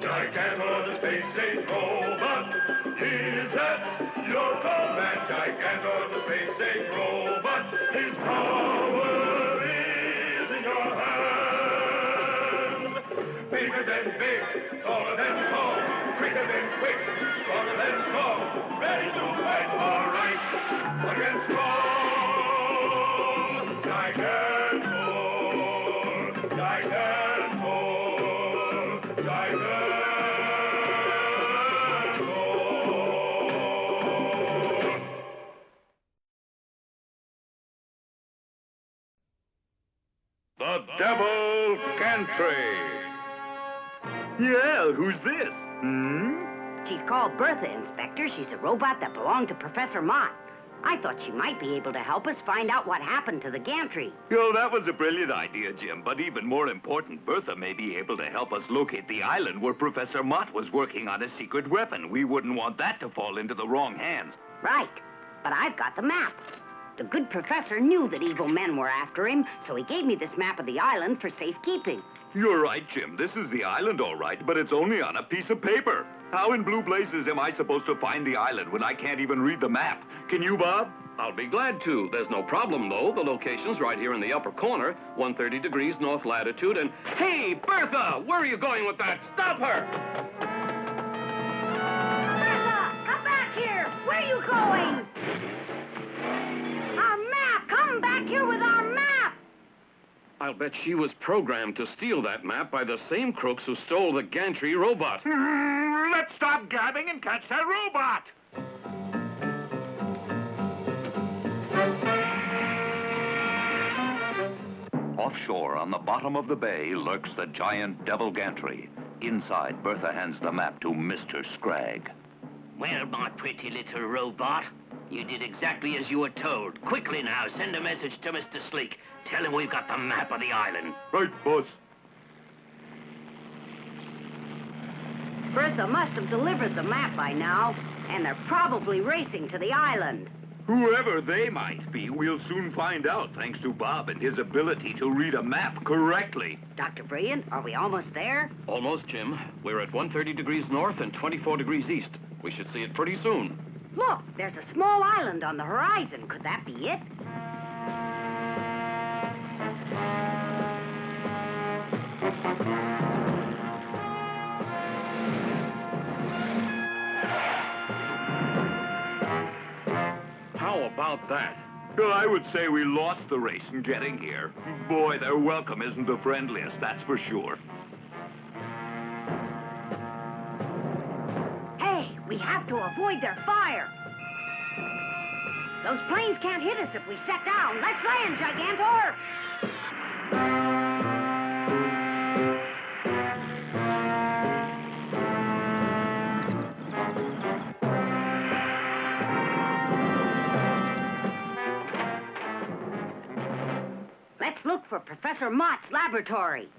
Gigantor, the space-age robot, he's at your command. Gigantor, the space-age robot, his power is in your hand. Bigger than big, taller than tall, quicker than quick, stronger than strong, ready to fight for right against wrong. Gigantor, Gigantor, Gigantor. The Devil Gantry. Yeah, who's this? She's called Bertha, Inspector. She's a robot that belonged to Professor Mott. I thought she might be able to help us find out what happened to the Gantry. Oh, that was a brilliant idea, Jim. But even more important, Bertha may be able to help us locate the island where Professor Mott was working on a secret weapon. We wouldn't want that to fall into the wrong hands. Right. But I've got the map. The good professor knew that evil men were after him, so he gave me this map of the island for safekeeping. You're right, Jim. This is the island, all right, but it's only on a piece of paper. How in blue blazes am I supposed to find the island when I can't even read the map? Can you, Bob? I'll be glad to. There's no problem, though. The location's right here in the upper corner, 130 degrees north latitude, and... Hey, Bertha! Where are you going with that? Stop her! Bertha! Come back here! Where are you going? Our map! Come back here with our map! I'll bet she was programmed to steal that map by the same crooks who stole the Gantry robot. Let's stop gabbing and catch that robot. Offshore, on the bottom of the bay, lurks the giant Devil Gantry. Inside, Bertha hands the map to Mr. Scragg. Well, my pretty little robot, you did exactly as you were told. Quickly now, send a message to Mr. Sleek. Tell him we've got the map of the island. Right, boss. Bertha must have delivered the map by now, and they're probably racing to the island. Whoever they might be, we'll soon find out, thanks to Bob and his ability to read a map correctly. Dr. Brilliant, are we almost there? Almost, Jim. We're at 130 degrees north and 24 degrees east. We should see it pretty soon. Look, there's a small island on the horizon. Could that be it? How about that? Well, I would say we lost the race in getting here. Boy, their welcome isn't the friendliest, that's for sure. Hey, we have to avoid their fire. Those planes can't hit us if we set down. Let's land, Gigantor! Let's look for Professor Mott's laboratory.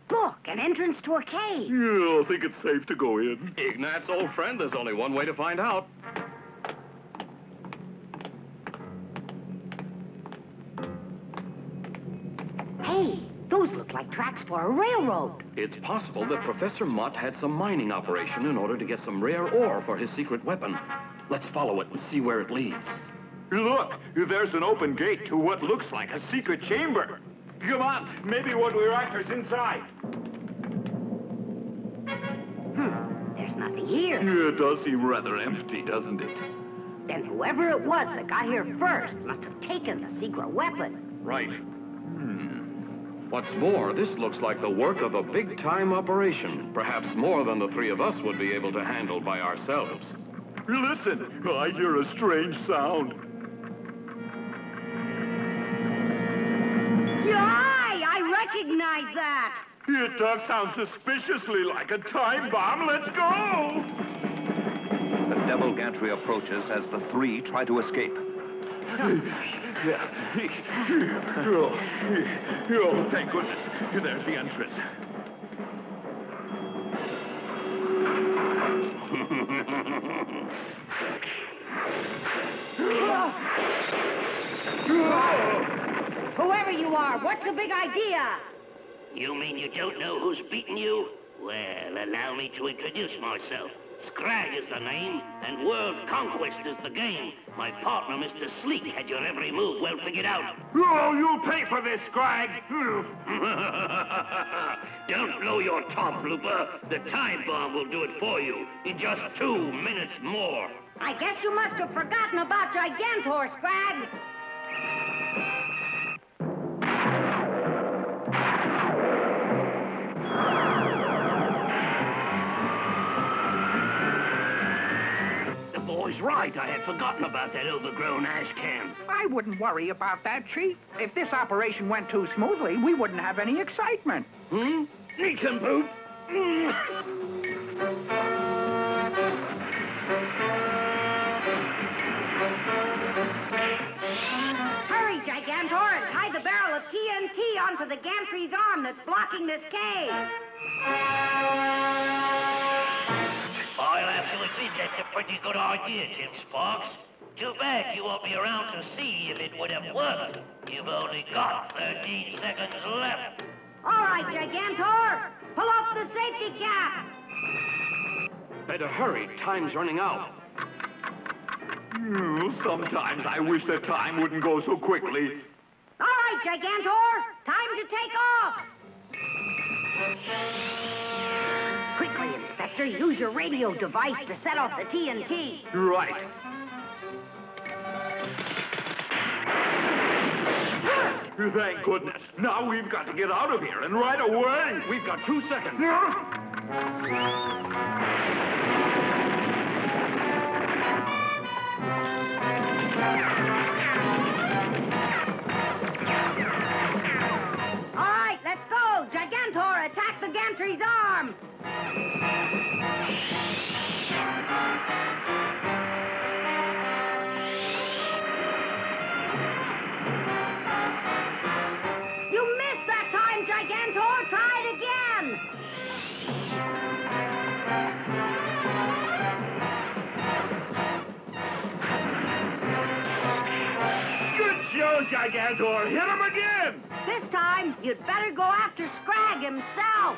Look, an entrance to a cave. Yeah, I think it's safe to go in. Ignat's old friend, there's only one way to find out. Hey, those look like tracks for a railroad. It's possible that Professor Mott had some mining operation in order to get some rare ore for his secret weapon. Let's follow it and see where it leads. Look, there's an open gate to what looks like a secret chamber. Come on, maybe what we're after's inside. There's nothing here. Yeah, it does seem rather empty, doesn't it? Then whoever it was that got here first must have taken the secret weapon. Right. What's more, this looks like the work of a big-time operation. Perhaps more than the three of us would be able to handle by ourselves. Listen, I hear a strange sound. Aye, I recognize that. It does sound suspiciously like a time bomb. Let's go! The Devil Gantry approaches as the three try to escape. Oh, thank goodness. There's the entrance. Whoever you are, what's the big idea? You mean you don't know who's beaten you? Well, allow me to introduce myself. Scrag is the name, and World Conquest is the game. My partner, Mr. Sleek, had your every move well figured out. Oh, you'll pay for this, Scrag. Don't blow your top, Blooper. The time bomb will do it for you in just 2 minutes more. I guess you must have forgotten about Gigantor, Scrag. Boy's right. I had forgotten about that overgrown ash can. I wouldn't worry about that, Chief. If this operation went too smoothly, we wouldn't have any excitement. Nincompoop. Hurry, Gigantor, and tie the barrel of TNT onto the Gantry's arm that's blocking this cave. I'll have to admit that's a pretty good idea, Jim Sparks. Too bad you won't be around to see if it would have worked. You've only got 13 seconds left. All right, Gigantor, pull off the safety cap. Better hurry. Time's running out. Sometimes I wish the time wouldn't go so quickly. All right, Gigantor, time to take off. Quickly, Inspector, use your radio device to set off the TNT. Right. Thank goodness. Now we've got to get out of here, and right away. We've got 2 seconds. All right, let's go. Gigantor, attack the Gantry's arm. You missed that time, Gigantor. Try it again. Good show, Gigantor. Hit him again. This time, you'd better go after Scrag himself.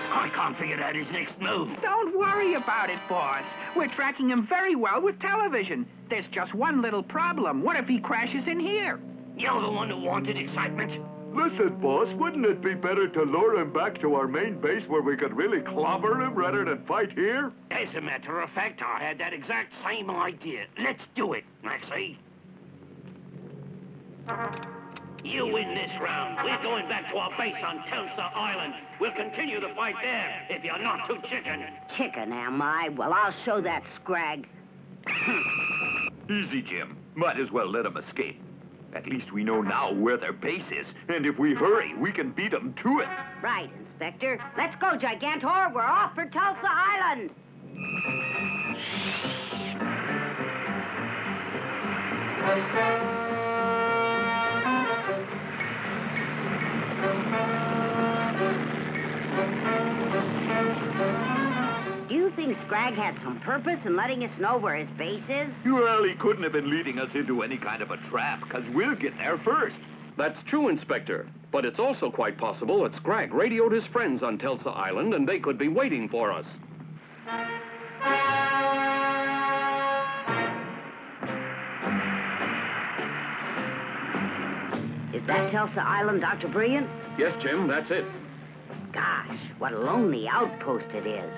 I can't figure out his next move. Don't worry about it, boss. We're tracking him very well with television. There's just one little problem. What if he crashes in here? You're the one who wanted excitement. Listen, boss, wouldn't it be better to lure him back to our main base where we could really clobber him rather than fight here? As a matter of fact, I had that exact same idea. Let's do it, Maxie. You win this round. We're going back to our base on Tulsa Island. We'll continue the fight there, if you're not too chicken. Chicken, am I? Well, I'll show that Scrag. Easy, Jim. Might as well let them escape. At least we know now where their base is, and if we hurry, we can beat them to it. Right, Inspector. Let's go, Gigantor. We're off for Tulsa Island. Do you think Scrag had some purpose in letting us know where his base is? Well, he couldn't have been leading us into any kind of a trap, because we'll get there first. That's true, Inspector. But it's also quite possible that Scrag radioed his friends on Tulsa Island, and they could be waiting for us. Is that Tulsa Island, Dr. Brilliant? Yes, Jim, that's it. Gosh, what a lonely outpost it is.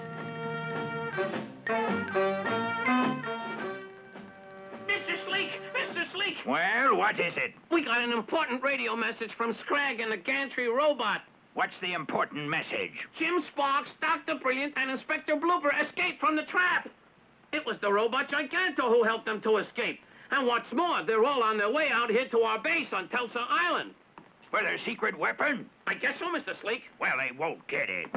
Mr. Sleek! Mr. Sleek! Well, what is it? We got an important radio message from Scrag and the Gantry robot. What's the important message? Jim Sparks, Dr. Brilliant, and Inspector Blooper escaped from the trap. It was the robot Gigantor who helped them to escape. And what's more, they're all on their way out here to our base on Tulsa Island. For their secret weapon? I guess so, Mr. Sleek. Well, they won't get it.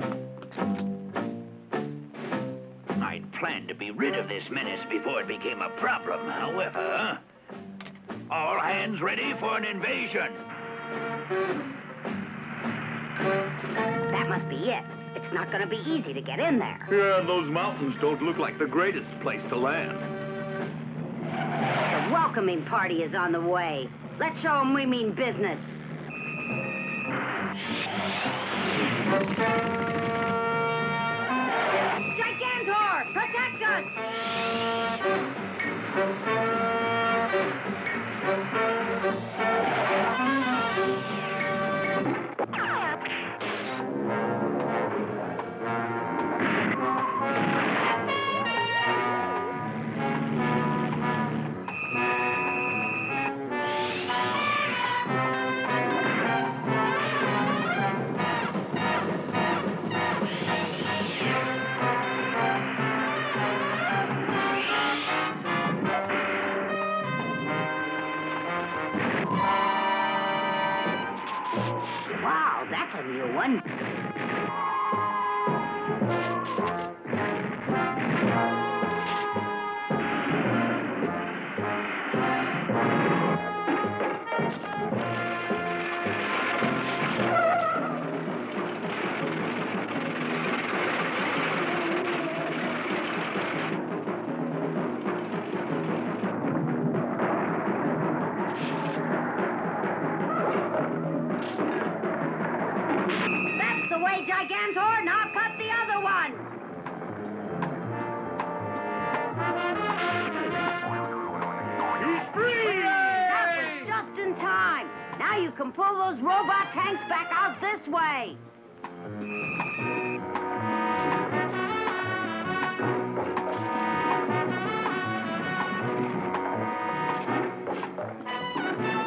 I'd planned to be rid of this menace before it became a problem. However, all hands ready for an invasion. That must be it. It's not going to be easy to get in there. Yeah, those mountains don't look like the greatest place to land. The welcoming party is on the way. Let's show them we mean business. Gigantor, protect us! Wow, that's a new one. Gigantor, now cut the other one! He's free! That was just in time. Now you can pull those robot tanks back out this way.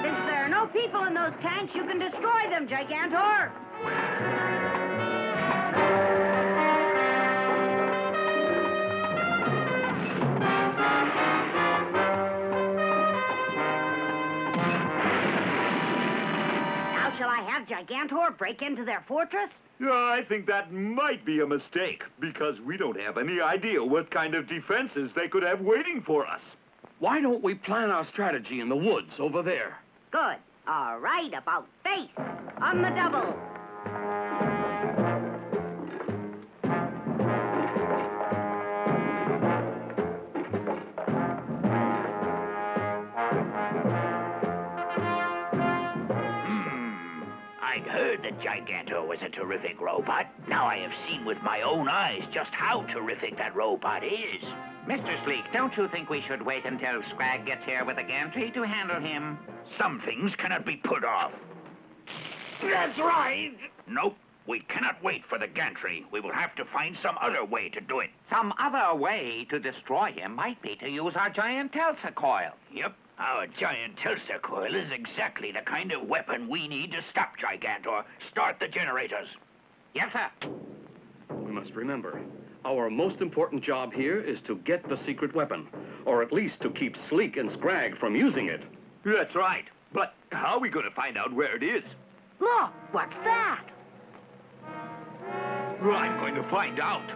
Since there are no people in those tanks, you can destroy them, Gigantor. Shall I have Gigantor break into their fortress? Yeah, I think that might be a mistake, because we don't have any idea what kind of defenses they could have waiting for us. Why don't we plan our strategy in the woods over there? Good. All right, about face. On the double. I'd heard that Gigantor was a terrific robot. Now I have seen with my own eyes just how terrific that robot is. Mr. Sleek, don't you think we should wait until Scrag gets here with the Gantry to handle him? Some things cannot be put off. That's right. Nope. We cannot wait for the Gantry. We will have to find some other way to do it. Some other way to destroy him might be to use our giant Telsa coil. Yep. Our giant Telsa coil is exactly the kind of weapon we need to stop Gigantor. Start the generators. Yes, sir. We must remember, our most important job here is to get the secret weapon, or at least to keep Sleek and Scrag from using it. That's right. But how are we going to find out where it is? Look, what's that? I'm going to find out.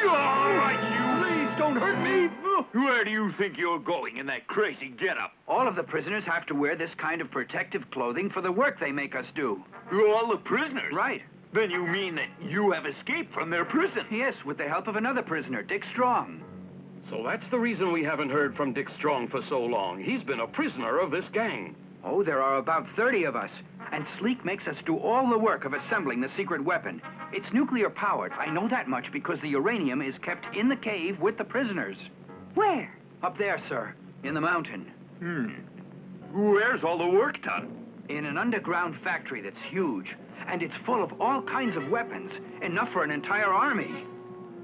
All right, you. Please don't hurt me. Where do you think you're going in that crazy getup? All of the prisoners have to wear this kind of protective clothing for the work they make us do. All the prisoners? Right. Then you mean that you have escaped from their prison? Yes, with the help of another prisoner, Dick Strong. So that's the reason we haven't heard from Dick Strong for so long. He's been a prisoner of this gang. Oh, there are about 30 of us. And Sleek makes us do all the work of assembling the secret weapon. It's nuclear-powered. I know that much because the uranium is kept in the cave with the prisoners. Where? Up there, sir. In the mountain. Where's all the work done? In an underground factory that's huge. And it's full of all kinds of weapons. Enough for an entire army.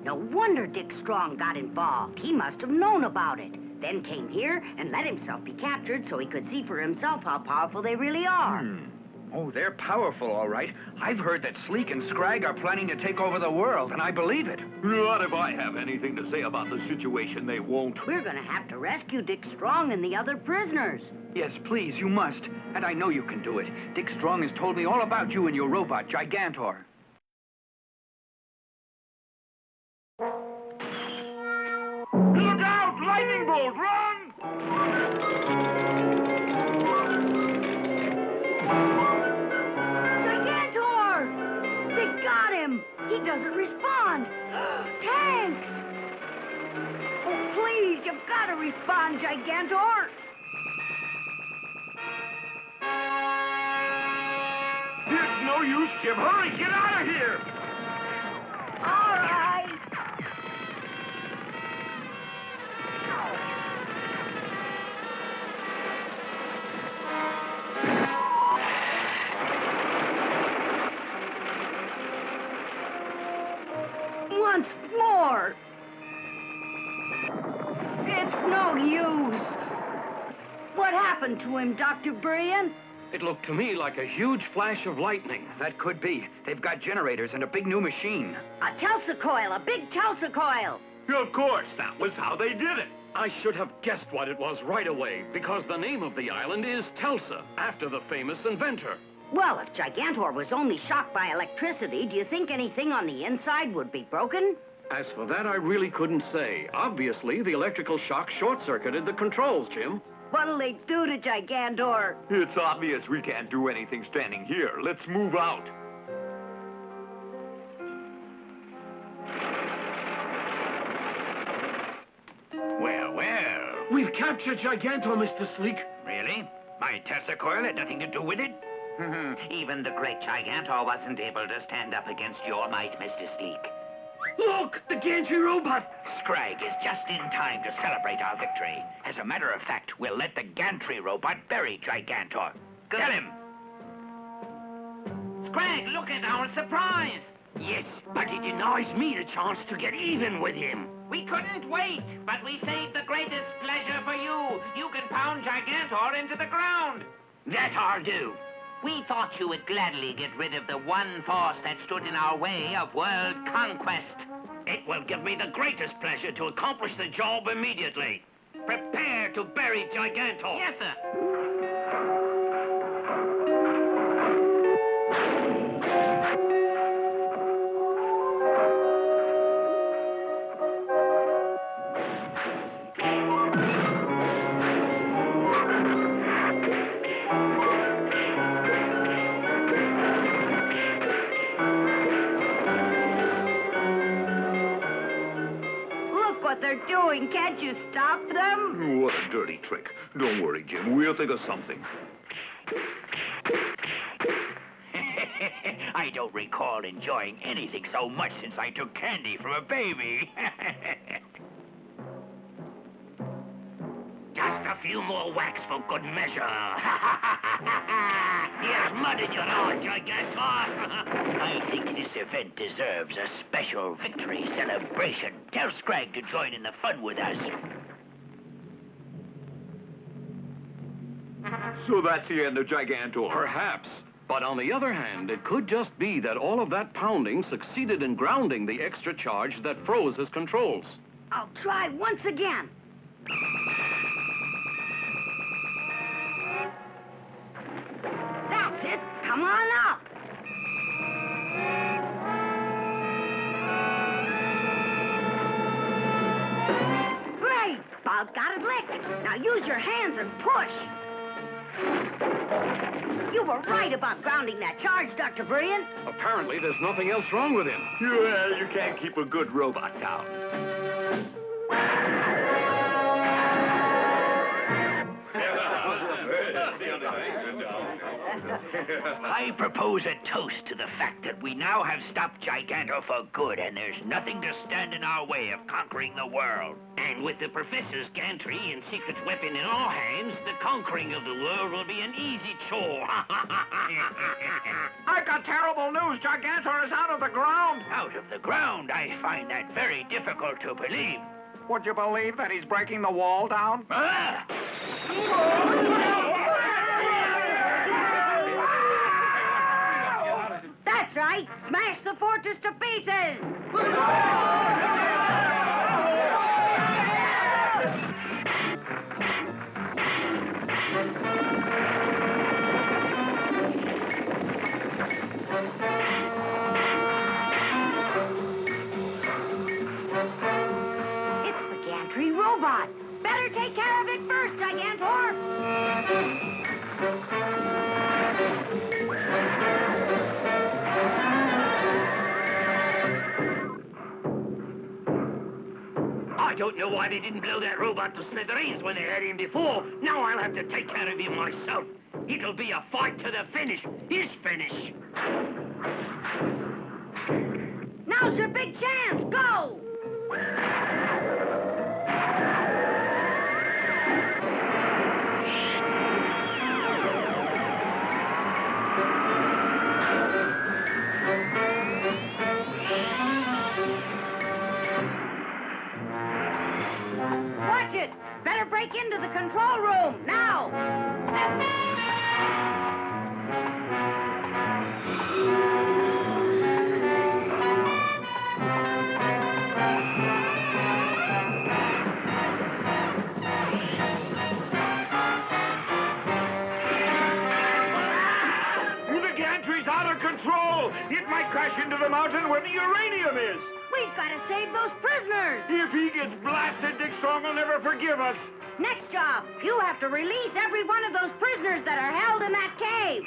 No wonder Dick Strong got involved. He must have known about it. Then came here and let himself be captured so he could see for himself how powerful they really are. Oh, they're powerful, all right. I've heard that Sleek and Scrag are planning to take over the world, and I believe it. Not if I have anything to say about the situation, they won't. We're gonna have to rescue Dick Strong and the other prisoners. Yes, please, you must. And I know you can do it. Dick Strong has told me all about you and your robot, Gigantor. Behold, run! Gigantor! They got him! He doesn't respond! Tanks! Oh, please, you've got to respond, Gigantor! It's no use, Jim. Hurry, get out of here! All right! Once more! It's no use! What happened to him, Dr. Brian? It looked to me like a huge flash of lightning. That could be. They've got generators and a big new machine. A Telsa coil, a big Telsa coil! Of course, that was how they did it. I should have guessed what it was right away, because the name of the island is Telsa, after the famous inventor. Well, if Gigantor was only shocked by electricity, do you think anything on the inside would be broken? As for that, I really couldn't say. Obviously, the electrical shock short-circuited the controls, Jim. What'll they do to Gigantor? It's obvious we can't do anything standing here. Let's move out. Well, well. We've captured Gigantor, Mr. Sleek. Really? My Tesla coil had nothing to do with it? Even the great Gigantor wasn't able to stand up against your might, Mr. Sleek. Look, the Gantry robot. Scrag is just in time to celebrate our victory. As a matter of fact, we'll let the Gantry robot bury Gigantor. Get him! Scrag, look at our surprise! Yes, but it denies me the chance to get even with him. We couldn't wait, but we saved the greatest pleasure for you. You can pound Gigantor into the ground. That I'll do. We thought you would gladly get rid of the one force that stood in our way of world conquest. It will give me the greatest pleasure to accomplish the job immediately. Prepare to bury Gigantor. Yes, sir. They're doing. Can't you stop them? What a dirty trick. Don't worry, Jim. We'll think of something. I don't recall enjoying anything so much since I took candy from a baby. Just a few more whacks for good measure. Here's mud in your eye, Gigantor. I think this event deserves a special victory celebration. Tell Scrag to join in the fun with us. So that's the end of Gigantor. Perhaps. But on the other hand, it could just be that all of that pounding succeeded in grounding the extra charge that froze his controls. I'll try once again. That's it. Come on up. Great. About got it licked. Now use your hands and push. You were right about grounding that charge, Dr. Brian. Apparently, there's nothing else wrong with him. Well, you can't keep a good robot down. I propose a toast to the fact that we now have stopped Gigantor for good, and there's nothing to stand in our way of conquering the world. And with the Professor's Gantry and secret weapon in our hands, the conquering of the world will be an easy chore. I've got terrible news. Gigantor is out of the ground. Out of the ground? I find that very difficult to believe. Would you believe that he's breaking the wall down? Ah! That's right. Smash the fortress to pieces. It's the Gantry robot. better take care of it first, Gigantor. I don't know why they didn't blow that robot to smithereens when they had him before. Now I'll have to take care of him myself. It'll be a fight to the finish. His finish. Now's your big chance. Go! Watch it! Better break into the control room, now! The gantry's out of control! It might crash into the mountain where the uranium is! We've got to save those prisoners! If he gets blasted, Dick Strong will never forgive us! Next job, you have to release every one of those prisoners that are held in that cave.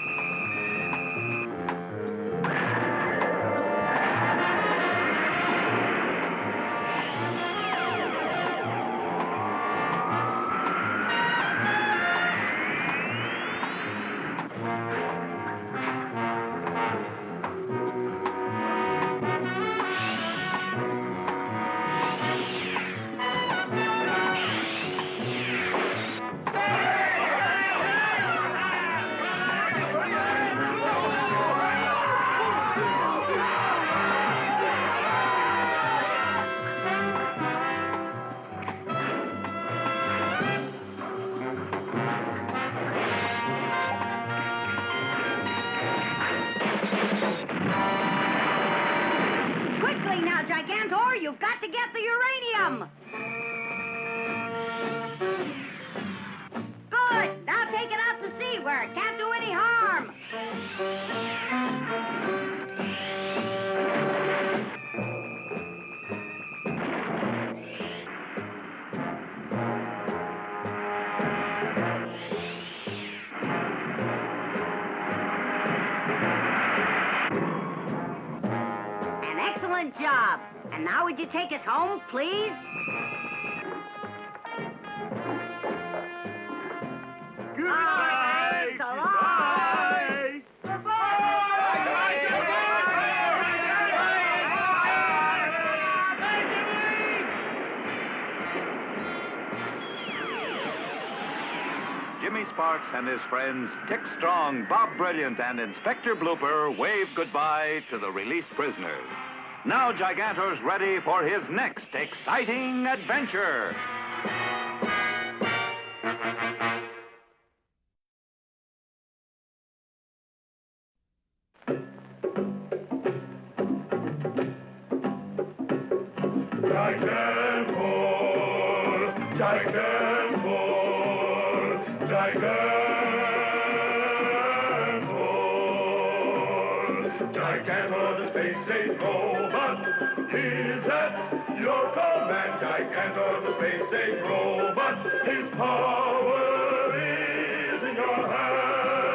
Gigantor, you've got to get the uranium! Good! Now take it out to sea where it can't do any harm! An excellent job! And now would you take us home, please? Goodbye! So long! Jimmy Sparks and his friends Dick Strong, Bob Brilliant, and Inspector Blooper wave goodbye to the released prisoners. Now Gigantor's ready for his next exciting adventure. Gigantor, Gigantor, Gigantor. Gigantor, the space-age robot, he's at your command. Gigantor, the space-age robot, his power is in your hand.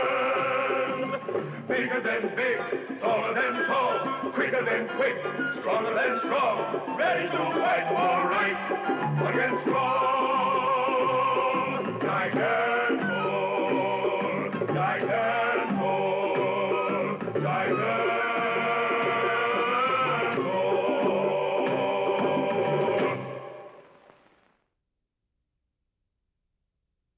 Bigger than big, taller than tall, quicker than quick, stronger than strong, ready to fight all right against strong.